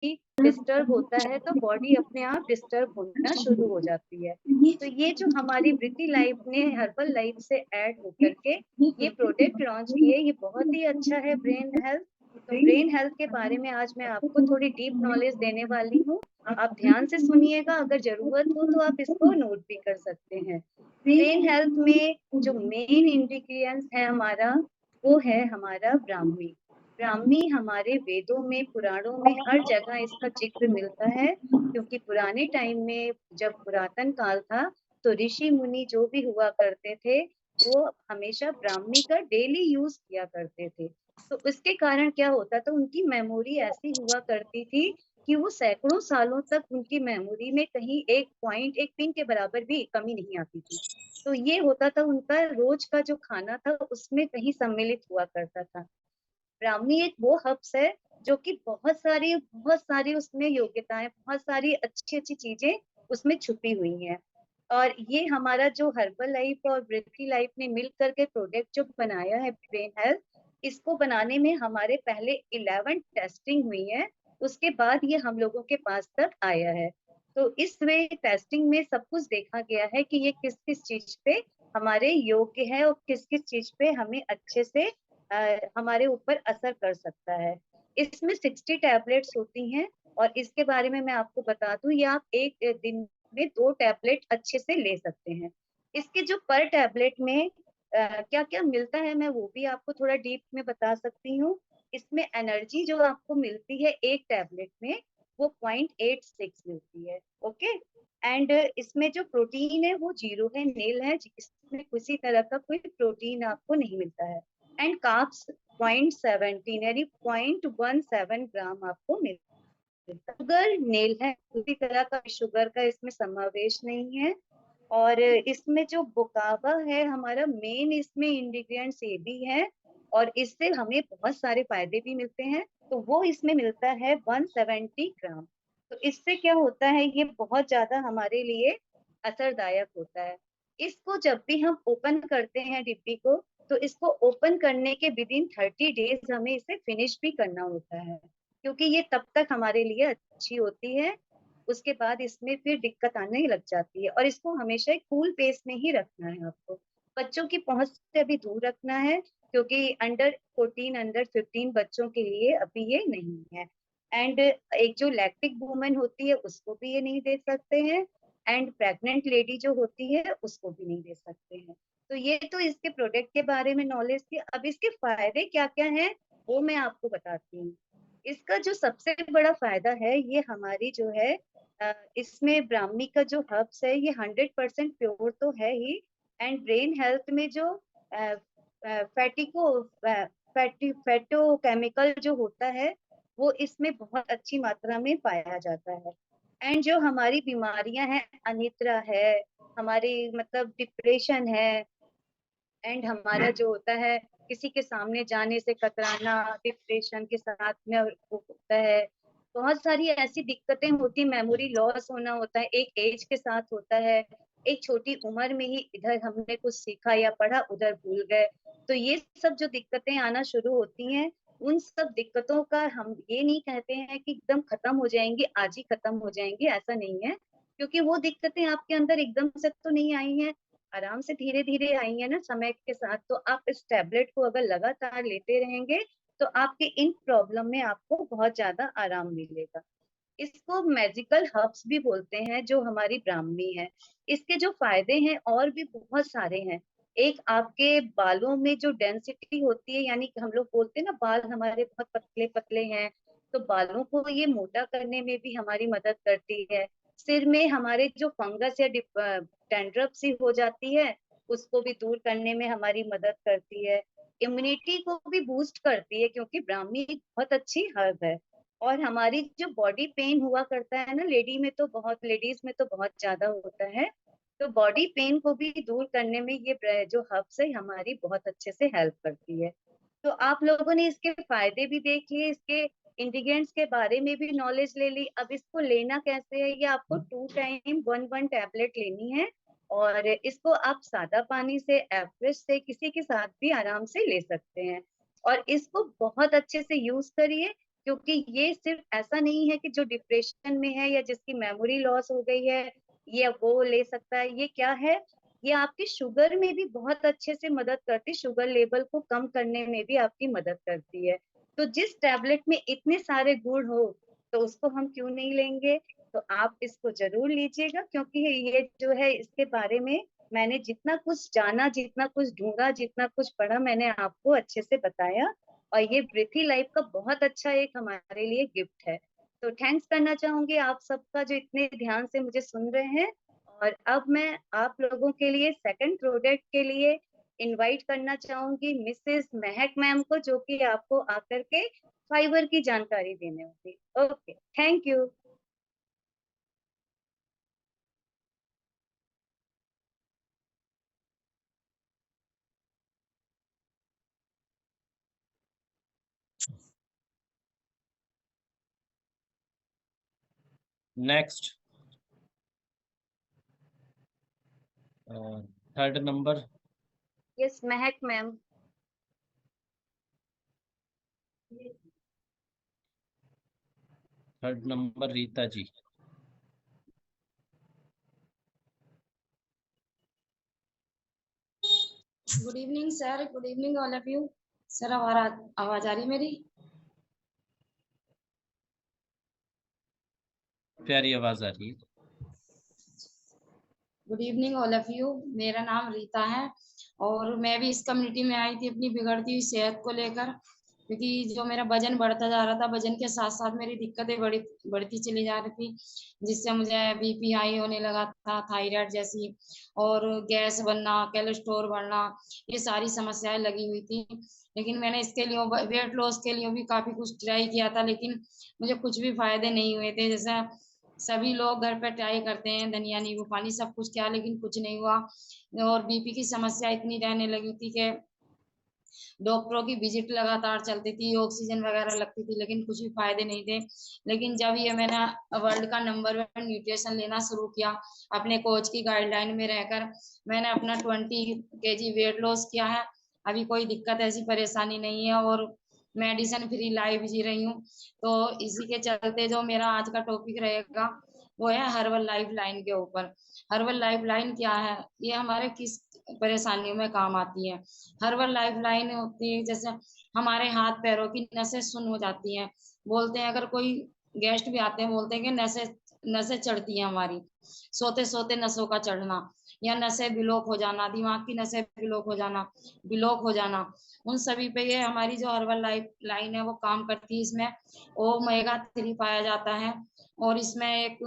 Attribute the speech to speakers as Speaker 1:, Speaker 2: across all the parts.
Speaker 1: Disturb होता है तो बॉडी अपने आप डिस्टर्ब होना शुरू हो जाती है। तो ये जो हमारी ब्रिटी लाइफ ने हर्बल लाइफ से ऐड होकर के ये प्रोडक्ट लॉन्च किए, ये बहुत ही अच्छा है ब्रेन हेल्थ। तो ब्रेन हेल्थ के बारे में आज मैं आपको थोड़ी डीप नॉलेज देने वाली हूँ। आप ध्यान से सुनिएगा, अगर जरूरत हो तो आप इसको नोट भी कर सकते हैं। ब्रेन हेल्थ में जो मेन इंग्रेडिएंट्स है हमारा, वो है हमारा ब्राह्मी। ब्राह्मी हमारे वेदों में, पुराणों में हर जगह इसका जिक्र मिलता है, क्योंकि पुराने टाइम में जब पुरातन काल था तो ऋषि मुनि जो भी हुआ करते थे वो हमेशा ब्राह्मी का डेली यूज किया करते थे। तो इसके कारण क्या होता था, उनकी मेमोरी ऐसी हुआ करती थी कि वो सैकड़ों सालों तक उनकी मेमोरी में कहीं एक पॉइंट, एक पिन के बराबर भी कमी नहीं आती थी। तो ये होता था, उनका रोज का जो खाना था उसमें कहीं सम्मिलित हुआ करता था। ब्राह्मी एक वो हब्स है जो कि बहुत सारी उसमें योग्यताएं, बहुत सारी अच्छी अच्छी चीजें उसमें छुपी हुई हैं। और ये हमारा जो हर्बल लाइफ और वृद्धि लाइफ ने मिल करके प्रोडक्ट जो बनाया है ब्रेन हेल्थ, इसको बनाने में हमारे पहले 11 टेस्टिंग हुई है, उसके बाद ये हम लोगों के पास तक आया है। तो इस वे टेस्टिंग में सब कुछ देखा गया है कि ये किस किस चीज पे हमारे योग्य है और किस किस चीज पे हमें अच्छे से हमारे ऊपर असर कर सकता है। इसमें 60 टैबलेट्स होती हैं, और इसके बारे में मैं आपको बता दूं, ये आप एक दिन में 2 टैबलेट अच्छे से ले सकते हैं। इसके जो पर टैबलेट में क्या क्या मिलता है मैं वो भी आपको थोड़ा डीप में बता सकती हूँ। इसमें एनर्जी जो आपको मिलती है एक टैबलेट में, वो 0.86 मिलती है। ओके। एंड इसमें जो प्रोटीन है वो जीरो है, नील है, इसमें किसी तरह का कोई प्रोटीन आपको नहीं मिलता है। एंड कार्ब्स 0.17 यानी 0.17 ग्राम आपको मिलता है। शुगर नील है, किसी तरह का शुगर का इसमें समावेश नहीं है। और इसमें जो बोकावा है हमारा मेन, इसमें इंग्रेडिएंट्स ये भी है, और इससे हमें बहुत सारे फायदे भी मिलते हैं। तो वो इसमें मिलता है 170 ग्राम। तो इससे क्या होता है, ये बहुत ज्यादा हमारे लिए असरदायक होता है। इसको जब भी हम ओपन करते हैं डिब्बी को, तो इसको ओपन करने के विद इन 30 डेज हमें इसे फिनिश भी करना होता है, क्योंकि ये तब तक हमारे लिए अच्छी होती है। उसके बाद इसमें फिर दिक्कत आने लग जाती है, और इसको हमेशा एक कूल पेस में ही रखना है आपको। बच्चों की पहुंच से अभी दूर रखना है, क्योंकि अंडर 14 अंडर 15 बच्चों के लिए अभी ये नहीं है। एंड एक जो लैक्टिक वुमन होती है उसको भी ये नहीं दे सकते हैं, एंड प्रेग्नेंट लेडी जो होती है उसको भी नहीं दे सकते हैं। तो ये तो इसके प्रोडक्ट के बारे में नॉलेज थी। अब इसके फायदे क्या क्या हैं वो मैं आपको बताती हूँ। इसका जो सबसे बड़ा फायदा है, ये हमारी जो है इसमें ब्राह्मी का जो हर्ब्स है ये 100% प्योर तो है ही। एंड ब्रेन हेल्थ में जो फैटिको फैटो केमिकल जो होता है वो इसमें बहुत अच्छी मात्रा में पाया जाता है। एंड जो हमारी बीमारियां हैं, अनिद्रा है, हमारी मतलब डिप्रेशन है, एंड हमारा जो होता है किसी के सामने जाने से कतराना, डिप्रेशन के साथ में वो होता है। बहुत सारी ऐसी दिक्कतें होती, मेमोरी लॉस होना होता है, एक एज के साथ होता है, एक छोटी उम्र में ही इधर हमने कुछ सीखा या पढ़ा उधर भूल गए। तो ये सब जो दिक्कतें आना शुरू होती हैं, उन सब दिक्कतों का हम ये नहीं कहते हैं कि एकदम खत्म हो जाएंगी, आज ही खत्म हो जाएंगी, ऐसा नहीं है। क्योंकि वो दिक्कतें आपके अंदर एकदम से तो नहीं आई हैं, आराम से धीरे धीरे आई है ना समय के साथ। तो आप इस टैबलेट को अगर लगातार लेते रहेंगे तो आपके इन प्रॉब्लम में आपको बहुत ज्यादा आराम मिलेगा। इसको मैजिकल हर्ब्स भी बोलते हैं जो हमारी ब्राह्मी है। इसके जो फायदे हैं और भी बहुत सारे हैं। एक, आपके बालों में जो डेंसिटी होती है, यानी कि हम लोग बोलते हैं ना बाल हमारे बहुत पतले पतले हैं, तो बालों को ये मोटा करने में भी हमारी मदद करती है। सिर में हमारे जो फंगस या डैंड्रफ सी हो जाती है उसको भी दूर करने में हमारी मदद करती है। इम्यूनिटी को भी बूस्ट करती है, क्योंकि ब्राह्मी एक बहुत अच्छी हर्ब है। और हमारी जो बॉडी पेन हुआ करता है ना, लेडीज में तो बहुत ज्यादा होता है, तो बॉडी पेन को भी दूर करने में ये जो हर्ब्स है हमारी बहुत अच्छे से हेल्प करती है। तो आप लोगों ने इसके फायदे भी देख लिए, इसके इंग्रेडिएंट्स के बारे में भी नॉलेज ले ली। अब इसको लेना कैसे है, ये आपको 2 टाइम 1 टैबलेट लेनी है। और इसको आप सादा पानी से, एवरेज से, किसी के साथ भी आराम से ले सकते हैं। और इसको बहुत अच्छे से यूज करिए। क्योंकि ये सिर्फ ऐसा नहीं है कि जो डिप्रेशन में है या जिसकी मेमोरी लॉस हो गई है या वो ले सकता है। ये क्या है, ये आपकी शुगर में भी बहुत अच्छे से मदद करती है, शुगर लेवल को कम करने में भी आपकी मदद करती है। तो जिस टैबलेट में इतने सारे गुण हो, तो उसको हम क्यों नहीं लेंगे। तो आप इसको जरूर लीजिएगा, क्योंकि ये जो है इसके बारे में मैंने जितना कुछ जाना, जितना कुछ ढूंढा, जितना कुछ पढ़ा, मैंने आपको अच्छे से बताया। और ये ब्रीथी लाइफ का बहुत अच्छा एक हमारे लिए गिफ्ट है। तो थैंक्स करना चाहूंगी आप सबका जो इतने ध्यान से मुझे सुन रहे हैं। और अब मैं आप लोगों के लिए सेकंड प्रोडक्ट के लिए इनवाइट करना चाहूंगी मिसेस महक मैम को, जो कि आपको आकर के फाइबर की जानकारी देने होगी। Okay, thank you.
Speaker 2: Next, third number.
Speaker 1: Yes, Mahak ma'am.
Speaker 2: Third number Rita ji.
Speaker 3: Good evening sir, good evening all of you. Sir आवाज आ रही मेरी?
Speaker 2: प्यारी आवाज आ रही है।
Speaker 3: Good evening all of you. मेरा नाम रीता है और मैं भी इस कम्युनिटी में आई थी अपनी बिगड़ती हुई सेहत को लेकर, क्योंकि जो मेरा वजन बढ़ता जा रहा था, वजन के साथ साथ मेरी दिक्कतें बढ़ती चली जा रही थी, जिससे मुझे बीपी हाई होने लगा था, थायराइड जैसी, और गैस बनना, कोलेस्ट्रॉल बढ़ना, ये सारी समस्याएं लगी हुई थी। लेकिन मैंने इसके लिए वेट लॉस के लिए भी काफी कुछ ट्राई किया था, लेकिन मुझे कुछ भी फायदे नहीं हुए थे। जैसे सभी लोग घर पर ट्राई करते हैं, धनिया नींबू पानी सब कुछ किया, लेकिन कुछ नहीं हुआ। और बीपी की समस्या इतनी रहने लगी थी कि डॉक्टरों की विजिट लगातार चलती थी, ऑक्सीजन वगैरह लगती थी, लेकिन कुछ भी फायदे नहीं थे। लेकिन जब ये मैंने वर्ल्ड का नंबर 1 न्यूट्रिशन लेना शुरू किया, अपने कोच की गाइडलाइन में रहकर मैंने अपना 20 kg वेट लॉस किया है। अभी कोई दिक्कत ऐसी परेशानी नहीं है और मेडिसिन फ्री लाइफ जी रही हूँ। तो इसी के चलते जो मेरा आज का टॉपिक रहेगा वो है हर्बल लाइफ लाइन के ऊपर। हर्बल लाइफ लाइन क्या है, ये हमारे किस परेशानियों में काम आती है। हर्बल लाइफ लाइन होती है, जैसे हमारे हाथ पैरों की नसें सुन्न हो जाती हैं। बोलते हैं, अगर कोई गेस्ट भी आते हैं बोलते हैं कि नसें नसें चढ़ती हैं हमारी, सोते सोते नसों का चढ़ना, या नसें ब्लॉक हो जाना, दिमाग की नसें ब्लॉक हो जाना, उन सभी पे ये हमारी जो हर्बल लाइफ लाइन है वो काम करती है। इसमें ओमेगा 3 पाया जाता है और इसमें एक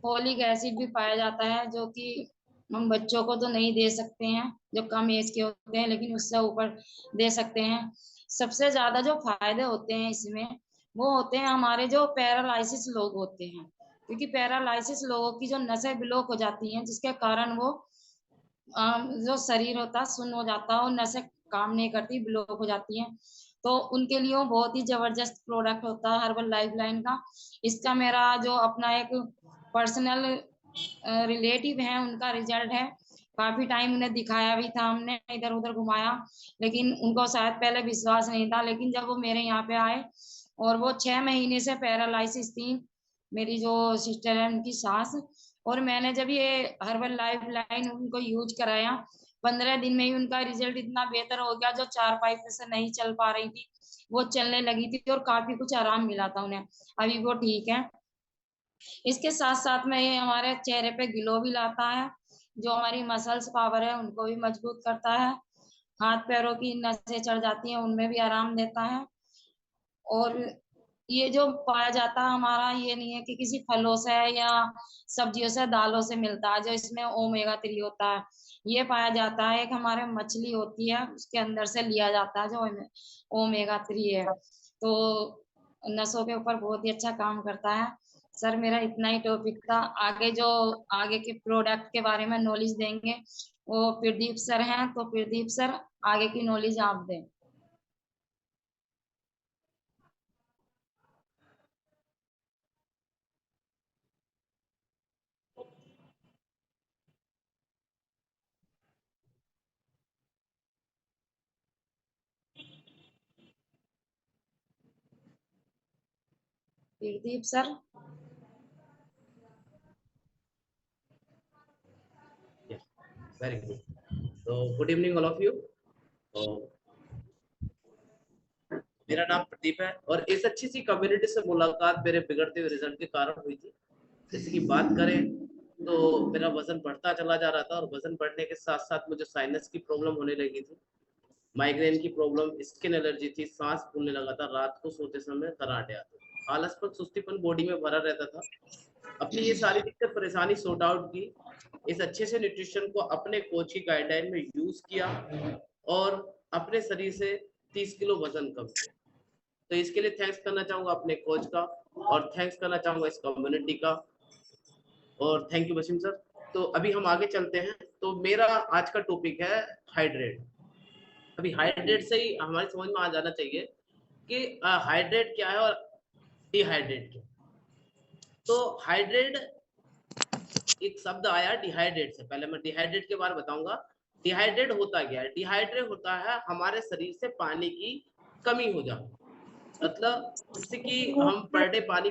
Speaker 3: फोलिक एसिड भी पाया जाता है, जो कि हम बच्चों को तो नहीं दे सकते हैं जो कम एज के होते हैं, लेकिन उससे ऊपर दे सकते हैं। सबसे ज्यादा जो फायदे होते हैं इसमें वो होते हैं हमारे जो पैरालाइसिस लोग होते हैं, क्योंकि पैरालाइसिस लोगों की जो नसें ब्लॉक हो जाती हैं, जिसके कारण वो जो शरीर होता है सुन्न हो जाता है और नसें काम नहीं करती, ब्लॉक हो जाती हैं। तो उनके लिए वो बहुत ही जबरदस्त प्रोडक्ट होता है हर्बल लाइफ लाइन का। इसका मेरा जो अपना एक पर्सनल रिलेटिव है, उनका रिजल्ट है। काफी टाइम उन्हें दिखाया भी था, हमने इधर उधर घुमाया, लेकिन उनको शायद पहले विश्वास नहीं था। लेकिन जब वो मेरे यहाँ पे आए और वो 6 महीने से पैरालाइसिस थी, मेरी जो सिस्टर है उनकी सास, और मैंने जब ये हर्बल लाइफ लाइन उनको यूज कराया, 15 दिन में ही उनका रिजल्ट इतना बेहतर हो गया, जो 4 5 से नहीं चल पा रही थी वो चलने लगी थी और काफी कुछ आराम मिला था उन्हें। अभी वो ठीक है। इसके साथ साथ में ये हमारे चेहरे पे ग्लो भी लाता है, जो हमारी मसल्स पावर है उनको भी मजबूत करता है, हाथ पैरों की नसें चढ़ जाती हैं उनमें भी आराम देता है। और ये जो पाया जाता है हमारा, ये नहीं है कि किसी फलों से या सब्जियों से दालों से मिलता है जो इसमें ओमेगा 3 होता है। ये पाया जाता है, एक हमारे मछली होती है उसके अंदर से लिया जाता है जो ओमेगा 3 है। तो नसों के ऊपर बहुत ही अच्छा काम करता है। सर मेरा इतना ही टॉपिक था। आगे जो आगे के प्रोडक्ट के बारे में नॉलेज देंगे वो प्रदीप सर हैं, तो प्रदीप सर आगे की नॉलेज आप दें। वीरदीप सर।
Speaker 4: Very good. तो good evening all of you. तो मेरा नाम प्रदीप है और इस अच्छी सी कम्युनिटी से मुलाकात मेरे बिगड़ते हुए रिजल्ट के कारण हुई थी। जैसे कि बात करें तो मेरा वजन बढ़ता चला जा रहा था और वजन बढ़ने के साथ साथ मुझे साइनस की प्रॉब्लम होने लगी थी, माइग्रेन की प्रॉब्लम, स्किन एलर्जी थी, सांस फूलने लगा था, रात को सोते समय कराहटे आते थे, आलसपन सुस्तीपन बॉडी में भरा रहता था। अपनी ये सारी दिक्कत परेशानी सॉर्ट आउट की, इस अच्छे से न्यूट्रिशन को अपने कोच की गाइडलाइन में यूज किया और अपने शरीर से 30 किलो वजन कम किया। तो इसके लिए थैंक्स करना चाहूंगा अपने कोच का और थैंक्स करना चाहूंगा इस कम्युनिटी का और थैंक यू वसीम सर। तो अभी हम आगे चलते हैं। तो मेरा आज का टॉपिक है हाइड्रेट। अभी हाइड्रेट से ही हमारी समझ में आ जाना चाहिए कि हाइड्रेट क्या है और डिहाइड्रेट क्या। तो हाइड्रेट एक शब्द आया डिहाइड्रेट से, पहले मैं डिहाइड्रेट के बारे में बताऊंगा। डिहाइड्रेट होता क्या है? डिहाइड्रेट होता है हमारे शरीर से पानी की कमी हो जाना, मतलब जैसे कि हम पर डे पानी